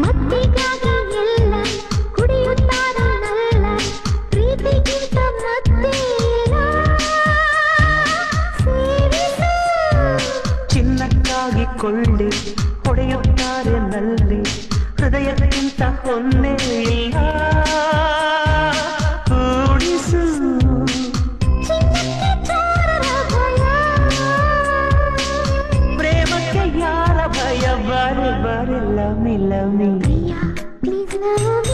ಮತ್ತಿಗಾಗಿ ಎಲ್ಲ ಕುಡಿಯುತ್ತಾರಲ್ಲ ಪ್ರೀತಿಗಿಂತ ಮತ್ತೇನ ಸೇವಿಸು ಚಿನ್ನಕ್ಕಾಗಿ ಕೊಳ್ಳಿ ಹೊಡೆಯುತ್ತಾರೆ ನಲ್ಲಿ ಹೃದಯಕ್ಕಿಂತ ಹೊನ್ನೆ ಇಲ್ಲ ಕೂಡಿಸು ಚಿನ್ನಕ್ಕೆ ಚೋರರ ಭಯ ಪ್ರೇಮಕ್ಕೆ ಯಾರ ಭಯ ಬಾರಿ ಬಾರಿ ಲಮಿ ಲಮಿ ಪ್ರಿಯ ಪ್ಲೀಸ್ ಲವ್